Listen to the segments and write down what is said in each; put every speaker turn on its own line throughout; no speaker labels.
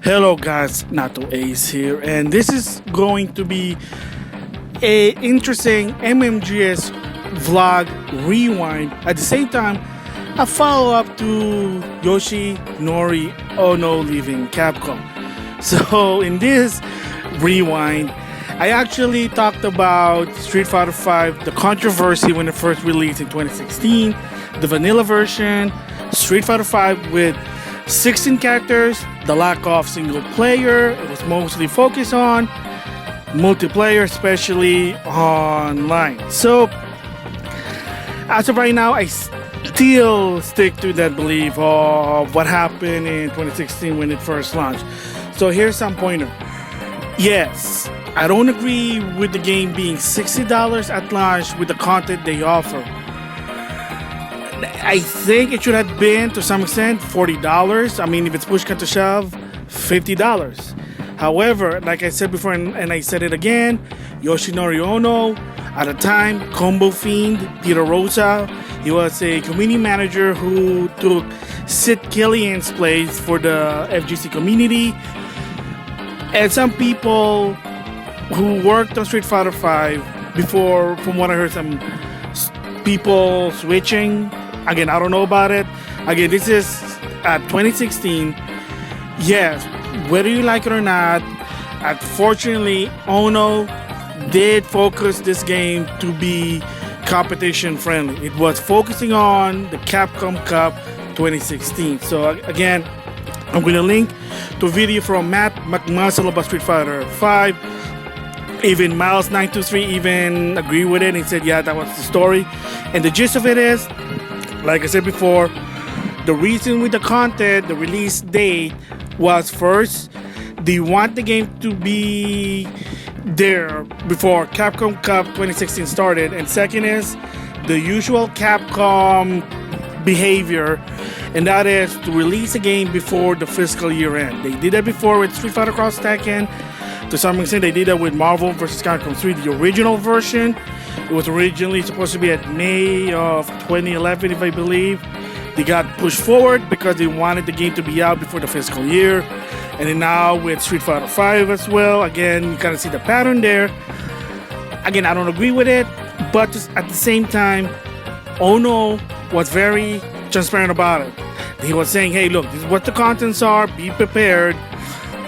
Hello guys, NautoAce here, and this is going to be a interesting MmGS vlog rewind. At the same time, a follow-up to Yoshinori Ono leaving Capcom. So in this rewind, I actually talked about Street Fighter V, the controversy when it first released in 2016, the vanilla version, Street Fighter V with 16 characters, the lack of single player. It was mostly focused on multiplayer, especially online. So as of right now, I still stick to that belief of what happened in 2016 when it first launched. So here's some pointer. Yes, I don't agree with the game being $60 at launch with the content they offer. I think it should have been, to some extent, $40. I mean, if it's push come to shove, $50. However, like I said before, and I said it again, Yoshinori Ono, at the time, Combofiend, Peter Rosa, he was a community manager who took Sid Killian's place for the FGC community. And some people who worked on Street Fighter V before, from what I heard, some people switching. Again, I don't know about it. Again, this is 2016. Yes, whether you like it or not, unfortunately, Ono did focus this game to be competition friendly. It was focusing on the Capcom Cup 2016. So again, I'm going to link to a video from Matt McMuscles about Street Fighter V. Even Miles923 even agreed with it and he said, yeah, that was the story. And the gist of it is, like I said before, the reason with the content, the release date was first, they want the game to be there before Capcom Cup 2016 started. And second is the usual Capcom behavior, and that is to release a game before the fiscal year end. They did that before with Street Fighter Cross Tekken. To some extent, they did that with Marvel vs. Capcom 3, the original version. It was originally supposed to be at May of 2011, if I believe. They got pushed forward because they wanted the game to be out before the fiscal year. And then now with Street Fighter V as well, again, you kind of see the pattern there. Again, I don't agree with it, but just at the same time, Ono was very transparent about it. He was saying, hey, look, this is what the contents are, be prepared.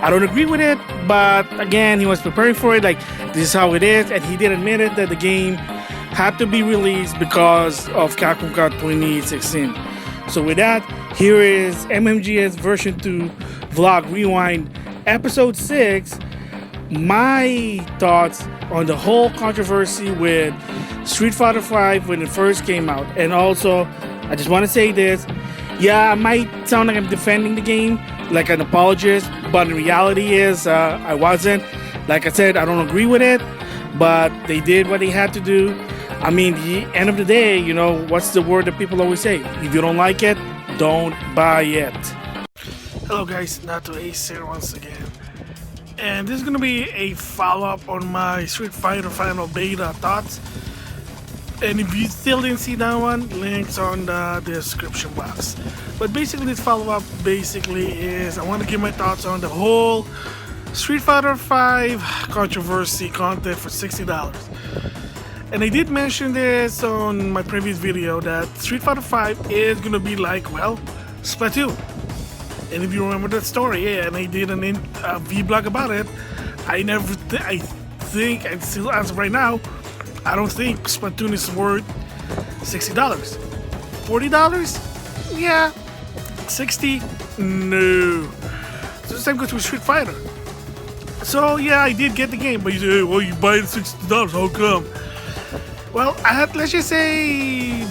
I don't agree with it, but again, he was preparing for it, like, this is how it is, and he did admit it that the game had to be released because of Capcom Cup 2016. So with that, here is MmGS version 2 vlog rewind episode 6, my thoughts on the whole controversy with Street Fighter V when it first came out. And also, I just want to say this, yeah, I might sound like I'm defending the game, like an apologist, but in reality is I wasn't. Like I said, I don't agree with it, but they did what they had to do. I mean, the end of the day, you know, what's the word that people always say? If you don't like it, don't buy it. Hello guys, NautoAce here once again. And this is going to be a follow-up on my Street Fighter Final Beta thoughts. And if you still didn't see that one, links on the description box. But basically this follow-up basically is I want to give my thoughts on the whole Street Fighter V controversy content for $60. And I did mention this on my previous video that Street Fighter V is going to be like, well, Splatoon. And if you remember that story, yeah, and I did a vlog about it, I think, and still as of right now, I don't think Splatoon is worth $60. $40? Yeah. 60? No. So the same goes with Street Fighter. So yeah, I did get the game, but you say, hey, well, you buy it $60, how come? Well, let's just say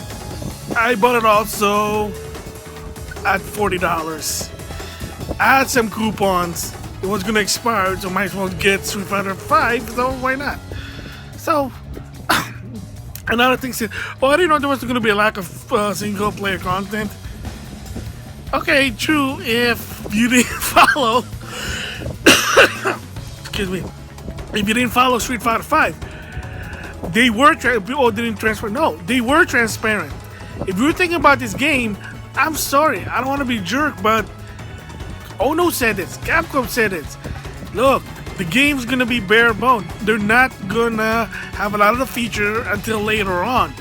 I bought it also at $40. I had some coupons. It was gonna expire, so might as well get Street Fighter V, so why not? So, another thing said, oh, I didn't know there was going to be a lack of single player content. Okay, true, if you didn't follow, excuse me, if you didn't follow Street Fighter V, they were, didn't transfer, no, they were transparent. If you were thinking about this game, I'm sorry, I don't want to be a jerk, but Ono said this. Capcom said this. Look, the game's gonna be bare bone. They're not gonna have a lot of the feature until later on.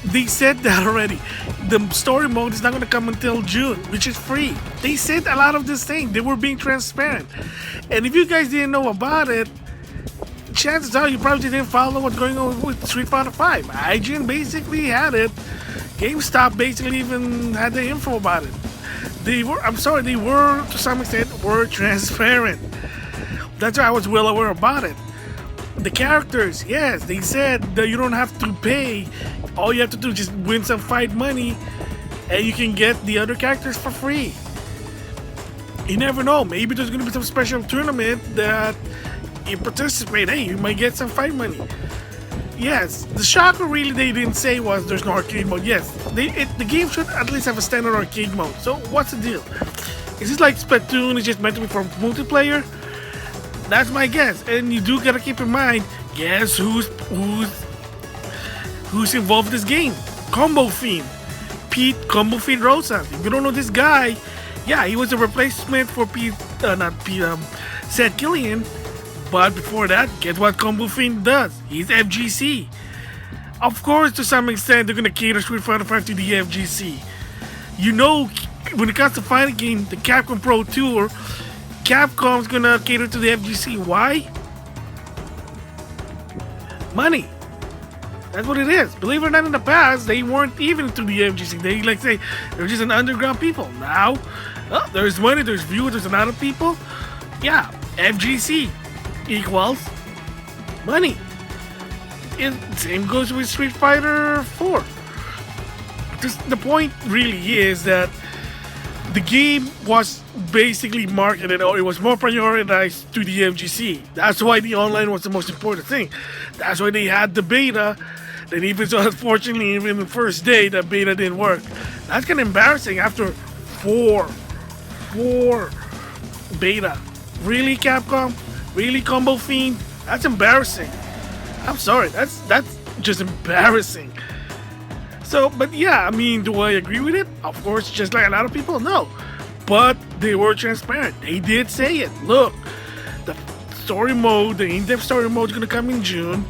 They said that already. The story mode is not gonna come until June, which is free. They said a lot of this thing. They were being transparent. And if you guys didn't know about it, chances are you probably didn't follow what's going on with Street Fighter V. IGN basically had it. GameStop basically even had the info about it. They were to some extent transparent. That's why I was well aware about it. The characters, yes, they said that you don't have to pay. All you have to do is just win some fight money and you can get the other characters for free. You never know, maybe there's gonna be some special tournament that you participate, hey, you might get some fight money. Yes, the shocker really they didn't say was there's no arcade mode. Yes, the game should at least have a standard arcade mode. So what's the deal? Is this like Splatoon is just meant to be for multiplayer? That's my guess. And you do gotta keep in mind, guess who's involved in this game? Combofiend. Pete Combofiend Rosa. If you don't know this guy, yeah, he was a replacement for Seth Killian. But before that, guess what Combofiend does? He's FGC. Of course, to some extent, they're gonna cater Street Fighter V to the FGC. You know, when it comes to fighting game, the Capcom Pro Tour, Capcom's gonna cater to the FGC. Why? Money. That's what it is. Believe it or not, in the past, they weren't even to the FGC. They're just an underground people. Now, there's money, there's viewers, there's a lot of people. Yeah, FGC equals money. Same goes with Street Fighter 4. Just the point really is that the game was basically marketed, or it was more prioritized to the FGC. That's why the online was the most important thing. That's why they had the beta. And even so, unfortunately, even the first day, the beta didn't work. That's kind of embarrassing after four beta. Really, Capcom? Really, Combofiend? That's embarrassing. I'm sorry, that's just embarrassing. So, but yeah, I mean, do I agree with it? Of course, just like a lot of people, no. But they were transparent. They did say it. Look, the story mode, the in-depth story mode is gonna come in June.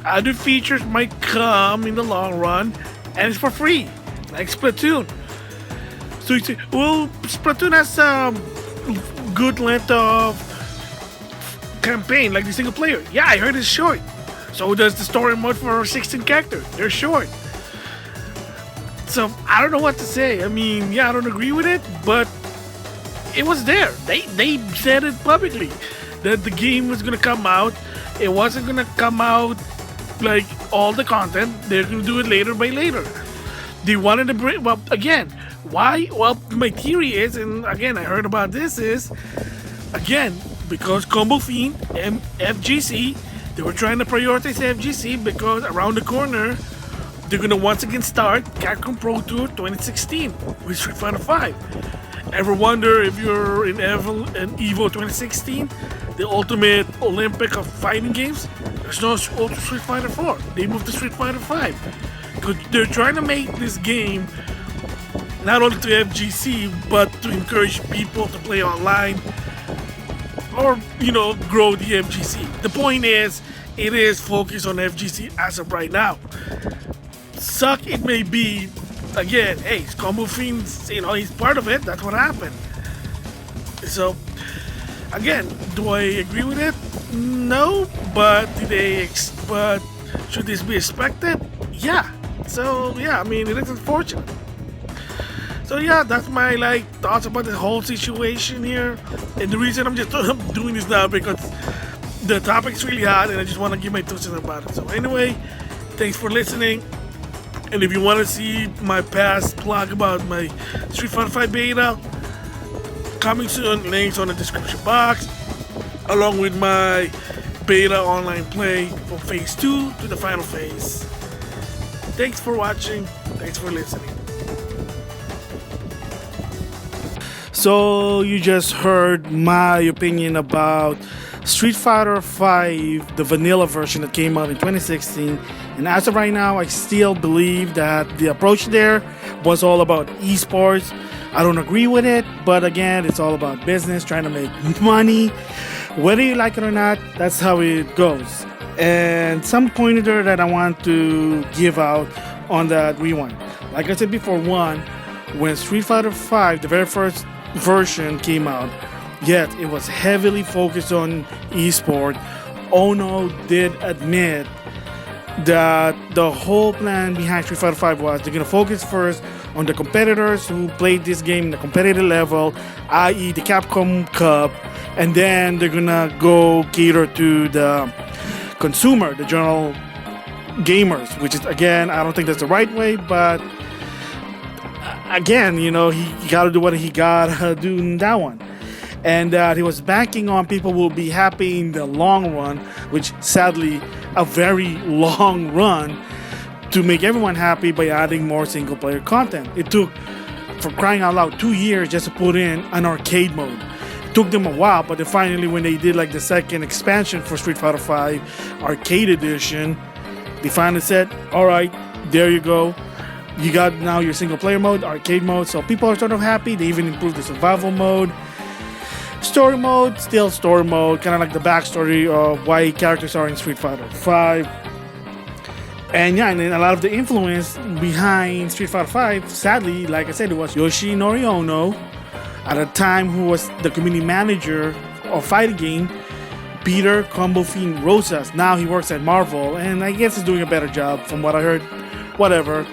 Other features might come in the long run, and it's for free, like Splatoon. So you say, well, Splatoon has some good length of campaign, like the single player. Yeah, I heard it's short. So does the story mode for 16 characters. They're short. So I don't know what to say. I mean, yeah, I don't agree with it, but it was there. They said it publicly that the game was gonna come out. It wasn't gonna come out like all the content. They're gonna do it later by later. They wanted to bring, well, again, why? Well, my theory is, and again, I heard about this, is again, because Combofiend and FGC, they were trying to prioritize FGC because around the corner, they're gonna once again start Capcom Pro Tour 2016 with Street Fighter V. Ever wonder if you're in Evo 2016, the ultimate Olympic of fighting games? There's no Ultra Street Fighter 4. They moved to Street Fighter 5. Because they're trying to make this game not only to FGC, but to encourage people to play online or, you know, grow the FGC. The point is, it is focused on FGC as of right now. Suck it may be, again, hey, Combofiend, you know, he's part of it. That's what happened. So, again, do I agree with it? No, but but should this be expected? Yeah. So yeah, I mean, it is unfortunate. So yeah, that's my thoughts about the whole situation here. And the reason I'm just doing this now because the topic's really hot and I just want to give my 2 cents about it. So anyway, thanks for listening. And if you want to see my past blog about my Street Fighter 5 beta, coming soon, links on the description box, along with my beta online play from phase 2 to the final phase. Thanks for watching. Thanks for listening. So you just heard my opinion about Street Fighter V, the vanilla version that came out in 2016. And as of right now, I still believe that the approach there was all about esports. I don't agree with it, but again, it's all about business, trying to make money. Whether you like it or not, that's how it goes. And some pointer that I want to give out on that rewind. Like I said before, one, when Street Fighter V, the very first version came out, yet it was heavily focused on esport, Ono did admit that the whole plan behind Street Fighter V was they're going to focus first on the competitors who played this game in the competitive level, i.e. the Capcom Cup, and then they're going to go cater to the consumer, the general gamers, which is, again, I don't think that's the right way, but again, you know, he got to do what he got to do in that one. And he was banking on people will be happy in the long run, which sadly, a very long run, to make everyone happy by adding more single player content. It took, for crying out loud, 2 years just to put in an arcade mode. It took them a while, but then finally when they did like the second expansion for Street Fighter V Arcade Edition, they finally said, all right, there you go. You got now your single player mode, arcade mode, so people are sort of happy. They even improved the survival mode. Story mode, still story mode, kind of like the backstory of why characters are in Street Fighter V. And yeah, and then a lot of the influence behind Street Fighter V, sadly, like I said, it was Yoshinori Ono, at the time who was the community manager of fighting game, Peter Combofiend Rosas. Now he works at Marvel, and I guess he's doing a better job from what I heard, whatever.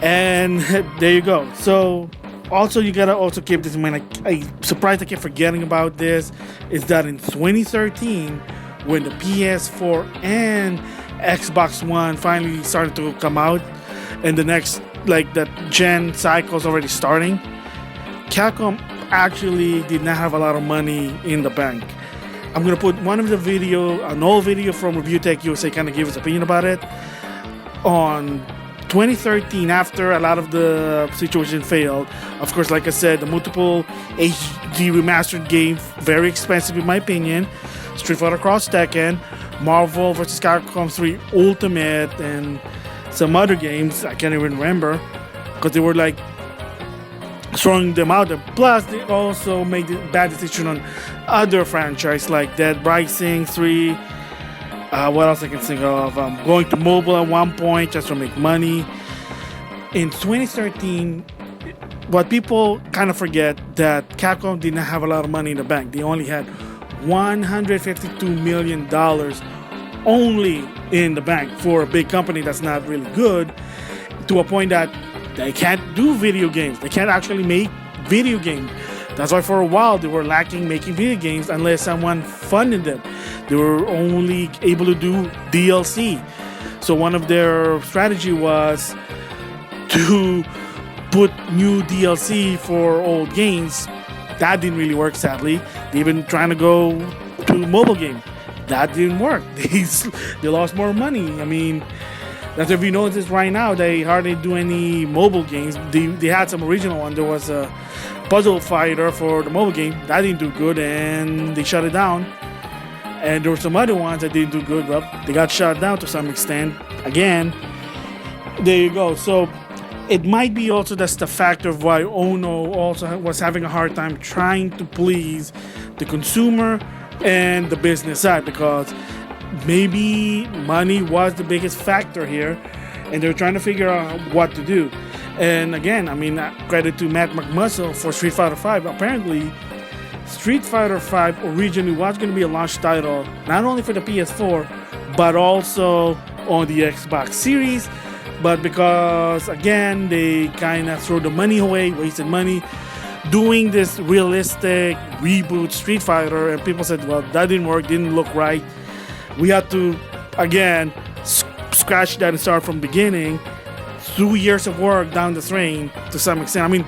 And there you go. So also, you gotta also keep this in mind. I'm surprised I kept forgetting about this. Is that in 2013, when the PS4 and Xbox One finally started to come out, and the next, like, that gen cycle is already starting, Capcom actually did not have a lot of money in the bank. I'm gonna put one of the video, an old video from Review Tech USA, kind of give his opinion about it. On 2013, after a lot of the situation failed, of course, like I said, the multiple HD remastered game, very expensive in my opinion, Street Fighter Cross Tekken, Marvel vs. Capcom 3 Ultimate, and some other games I can't even remember, because they were like throwing them out there. Plus, they also made the bad decision on other franchises like Dead Rising 3. What else I can think of? Going to mobile at one point just to make money. In 2013, what people kind of forget that Capcom did not have a lot of money in the bank. They only had $152 million only in the bank for a big company that's not really good, to a point that they can't do video games. They can't actually make video games. That's why for a while they were lacking making video games unless someone funded them. They were only able to do DLC. So one of their strategy was to put new DLC for old games. That didn't really work, sadly. They've been trying to go to mobile game. That didn't work. They lost more money. I mean, that's if you notice right now, they hardly do any mobile games. They had some original one. There was a puzzle fighter for the mobile game. That didn't do good, and they shut it down. And there were some other ones that didn't do good, but they got shut down to some extent. Again, there you go. So it might be also that's the factor of why Ono also was having a hard time trying to please the consumer and the business side, because maybe money was the biggest factor here, and they're trying to figure out what to do. And again, I mean, credit to Matt McMuscles for Street Fighter V. Apparently, Street Fighter V originally was going to be a launch title not only for the PS4 but also on the Xbox Series, but because again they kind of threw the money away, wasted money doing this realistic reboot Street Fighter, and people said, well, that didn't work, didn't look right. We had to again scratch that and start from the beginning. 2 years of work down the drain to some extent. I mean,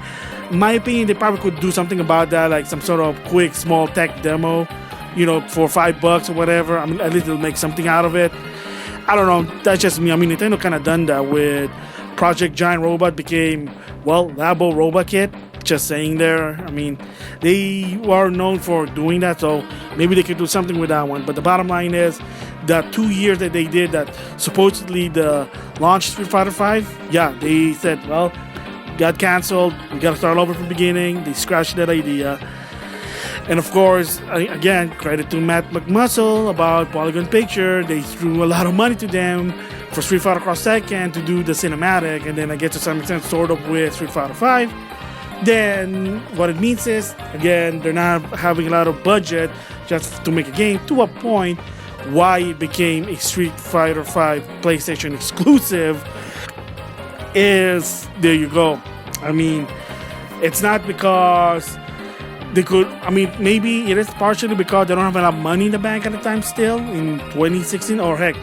in my opinion, they probably could do something about that, like some sort of quick, small tech demo, you know, for $5 or whatever. I mean, at least they'll make something out of it. I don't know. That's just me. I mean, Nintendo kind of done that with Project Giant Robot became, well, Labo Robot Kit. Just saying there. I mean, they are known for doing that, so maybe they could do something with that one. But the bottom line is that 2 years that they did that, supposedly the launch Street Fighter V, yeah, they said, well, got canceled. We got to start over from the beginning. They scratched that idea. And of course, again, credit to Matt McMuscles about Polygon Picture. They threw a lot of money to them for Street Fighter Cross Tekken to do the cinematic, and then I get to some extent sort of with Street Fighter 5. Then what it means is, again, they're not having a lot of budget just to make a game, to a point why it became a Street Fighter 5 PlayStation exclusive is, there you go. I mean, it's not because they could, I mean, maybe it is partially because they don't have enough money in the bank at the time still, in 2016, or heck,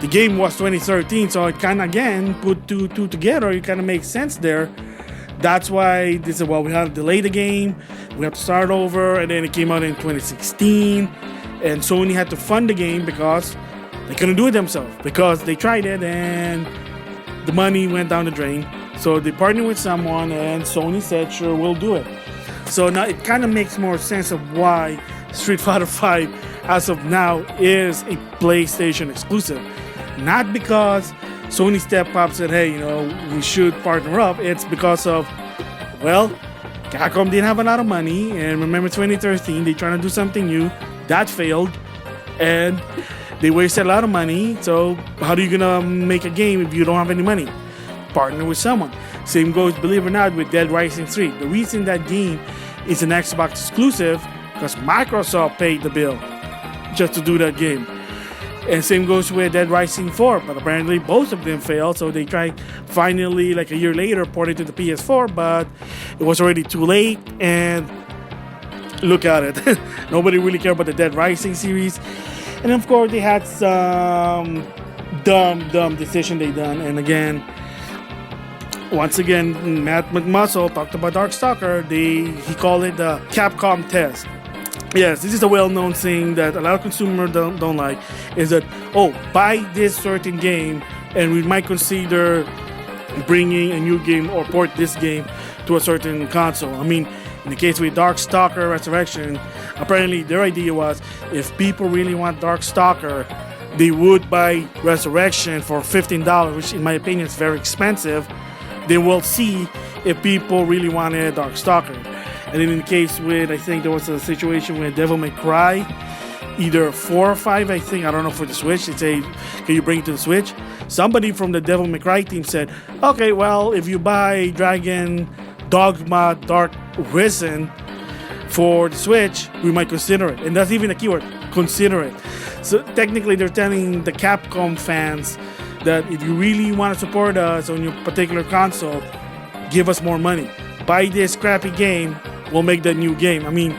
the game was 2013, so it kind of, again, put two together, it kind of makes sense there. That's why they said, well, we have to delay the game, we have to start over, and then it came out in 2016, and Sony had to fund the game because they couldn't do it themselves, because they tried it, and the money went down the drain. So they partnered with someone, and Sony said, sure, we'll do it. So now it kind of makes more sense of why Street Fighter 5, as of now, is a PlayStation exclusive. Not because Sony stepped up and said, hey, you know, we should partner up. It's because of, well, Capcom didn't have a lot of money. And remember 2013, they trying to do something new. That failed. And they wasted a lot of money. So how are you going to make a game if you don't have any money? Partner with someone. Same goes, believe it or not, with Dead Rising 3. The reason that game is an Xbox exclusive because Microsoft paid the bill just to do that game. And same goes with Dead Rising 4, but apparently both of them failed, so they tried finally, like a year later, port it to the PS4, but it was already too late, and look at it. Nobody really cared about the Dead Rising series. And of course, they had some dumb decision they done, and again, once again, Matt McMuscles talked about Darkstalker. He called it the Capcom test. Yes, this is a well-known thing that a lot of consumers don't like, is that, oh, buy this certain game and we might consider bringing a new game or port this game to a certain console. I mean, in the case with Darkstalker Resurrection, apparently their idea was if people really want Darkstalker, they would buy Resurrection for $15, which in my opinion is very expensive. They will see if people really wanted Darkstalker. And then in the case with, I think there was a situation with Devil May Cry, either 4 or 5, I think, I don't know, for the Switch. They say, can you bring it to the Switch? Somebody from the Devil May Cry team said, okay, well, if you buy Dragon Dogma Dark Risen for the Switch, we might consider it. And that's even a keyword, consider it. So technically they're telling the Capcom fans that if you really want to support us on your particular console, give us more money. Buy this crappy game, we'll make the new game. I mean,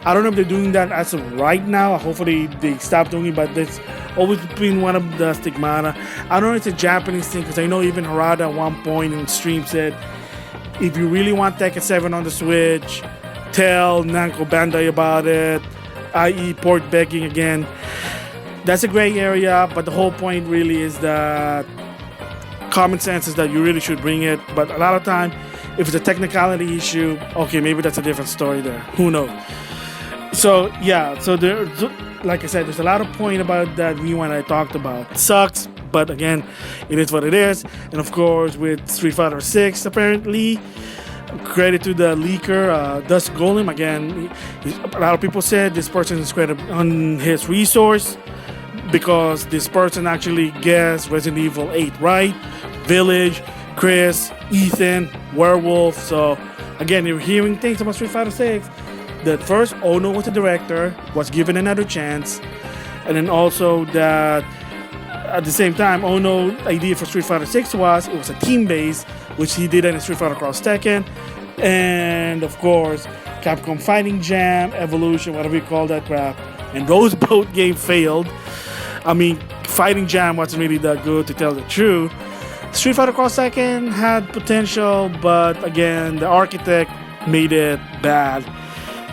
I don't know if they're doing that as of right now. Hopefully they stop doing it, but that's always been one of the stigmata. I don't know if it's a Japanese thing, because I know even Harada at one point in stream said, if you really want Tekken 7 on the Switch, tell Namco Bandai about it, i.e. port begging again. That's a gray area, but the whole point really is that common sense is that you really should bring it. But a lot of time, if it's a technicality issue, okay, maybe that's a different story there. Who knows? So yeah, so there, like I said, there's a lot of point about that V1 I talked about. It sucks, but again, it is what it is. And of course, with Street Fighter 6, apparently, credit to the leaker, Dusk Golem. Again, a lot of people said this person is credited on his resource, because this person actually guessed Resident Evil 8 right, Village, Chris, Ethan, Werewolf. So again, you're hearing things about Street Fighter 6 that first Ono was the director, was given another chance, and then also that at the same time Ono's idea for Street Fighter 6 was it was a team base, which he did in Street Fighter Cross Tekken, and of course Capcom Fighting Jam, Evolution, whatever you call that crap, and those both game failed. I mean, Fighting Jam wasn't really that good, to tell the truth. Street Fighter Cross Tekken had potential, but again, the architect made it bad.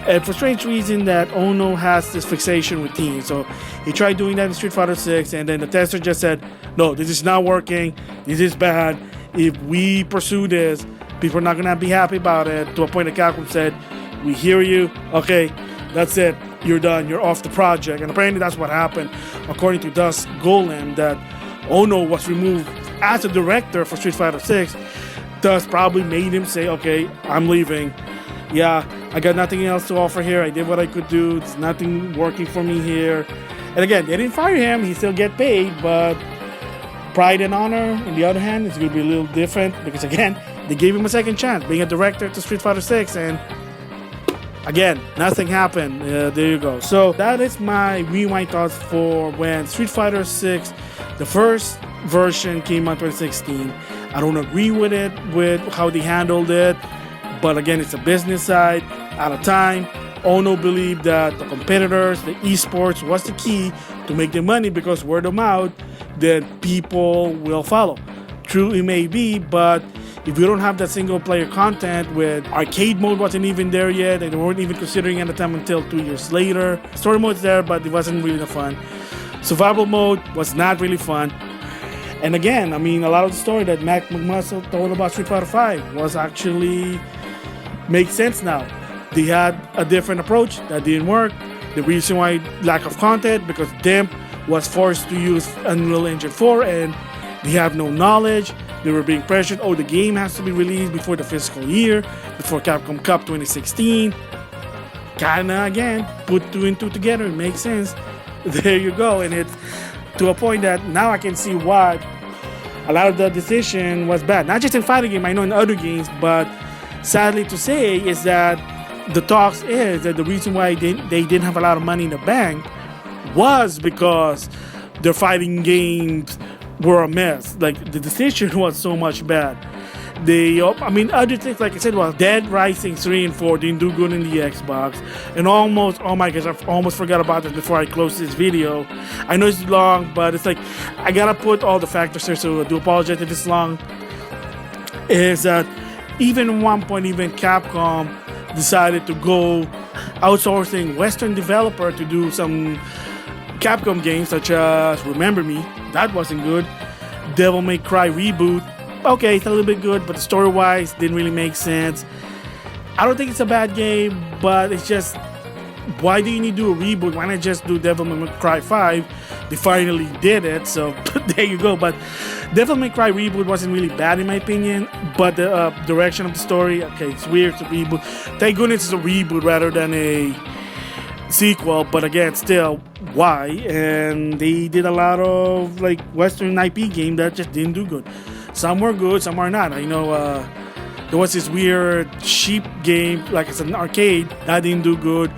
And for strange reason that Ono has this fixation with teams. So he tried doing that in Street Fighter 6, and then the tester just said, no, this is not working, this is bad. If we pursue this, people are not going to be happy about it, to a point that Capcom said, we hear you, okay, that's it. You're done, you're off the project. And apparently that's what happened, according to Dusk Golem, that Ono was removed as a director for Street Fighter 6 thus probably made him say, okay, I'm leaving. Yeah, I got nothing else to offer here. I did what I could do. There's nothing working for me here. And again, they didn't fire him. He still get paid, but pride and honor, on the other hand, is going to be a little different because, again, they gave him a second chance being a director to Street Fighter 6, and again, nothing happened. There you go. So that is my rewind thoughts for when Street Fighter 6, the first version, came out in 2016. I don't agree with it, with how they handled it. But again, it's a business side. At a time, Ono believed that the competitors, the esports, was the key to make the money because word of mouth, then people will follow. True, it may be, but if you don't have that single player content with arcade mode wasn't even there yet, and they weren't even considering it at the time until 2 years later. Story mode's there, but it wasn't really fun. Survival mode was not really fun. And again, I mean, a lot of the story that McMuscles told about Street Fighter 5 was actually makes sense now. They had a different approach that didn't work. The reason why lack of content, because Demp was forced to use Unreal Engine 4 and they have no knowledge. They were being pressured, oh, the game has to be released before the fiscal year, before Capcom Cup 2016. Kinda, again, put 2 and 2 together, it makes sense. There you go, and it's to a point that now I can see why a lot of the decision was bad. Not just in fighting game, I know in other games, but sadly to say is that the talks is that the reason why they didn't have a lot of money in the bank was because their fighting games were a mess. Like, the decision was so much bad. Other things, like I said, was Dead Rising 3 and 4 didn't do good in the Xbox. And almost, oh my gosh, I almost forgot about this before I close this video. I know it's long, but it's like, I gotta put all the factors here, so I do apologize if it's long. Is that even at one point, even Capcom decided to go outsourcing Western developer to do some Capcom games, such as Remember Me. That wasn't good. Devil May Cry reboot. Okay, it's a little bit good, but the story-wise didn't really make sense. I don't think it's a bad game, but it's just, why do you need to do a reboot? Why not just do Devil May Cry 5? They finally did it, so there you go. But Devil May Cry reboot wasn't really bad in my opinion, but the direction of the story, okay, it's weird to reboot. Thank goodness it's a reboot rather than a sequel, but again, still, why? And they did a lot of like Western IP game that just didn't do good. Some were good, some are not. I know there was this weird sheep game, like it's an arcade, that didn't do good.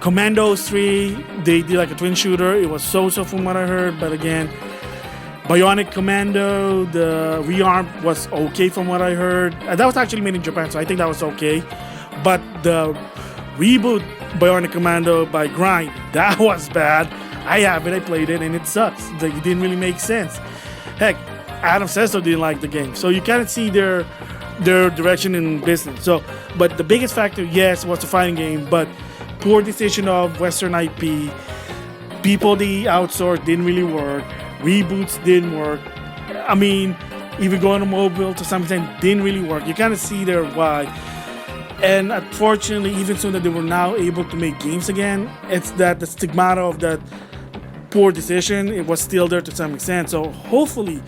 Commandos 3, they did like a twin shooter. It was so-so from what I heard, but again, Bionic Commando, the rearm was okay from what I heard. That was actually made in Japan, so I think that was okay. But the reboot Bionic Commando by Grind, that was bad. I have it, I played it, and it sucks. Like, it didn't really make sense. Heck, Adam Sesto didn't like the game. So you kind of see their direction in business. So, but the biggest factor, yes, was the fighting game, but poor decision of Western IP. People they outsourced didn't really work. Reboots didn't work. I mean, even going to mobile to some extent didn't really work. You kind of see there why. And unfortunately, even so that they were now able to make games again, it's that the stigmata of that poor decision, it was still there to some extent. So hopefully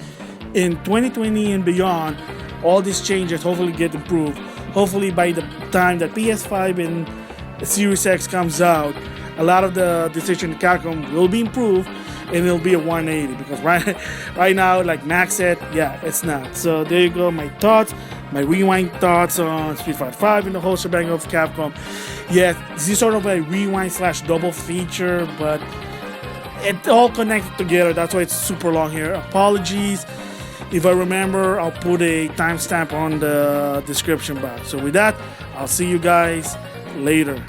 in 2020 and beyond, all these changes hopefully get improved. Hopefully by the time that PS5 and Series X comes out, a lot of the decision in Capcom will be improved and it'll be a 180, because right now, like Max said, yeah, it's not. So there you go, my thoughts, my rewind thoughts on Street Fighter 5 and the whole shebang of Capcom. Yeah, this is sort of a rewind / double feature, but it all connected together. That's why it's super long here. Apologies. If I remember, I'll put a timestamp on the description box. So with that, I'll see you guys later.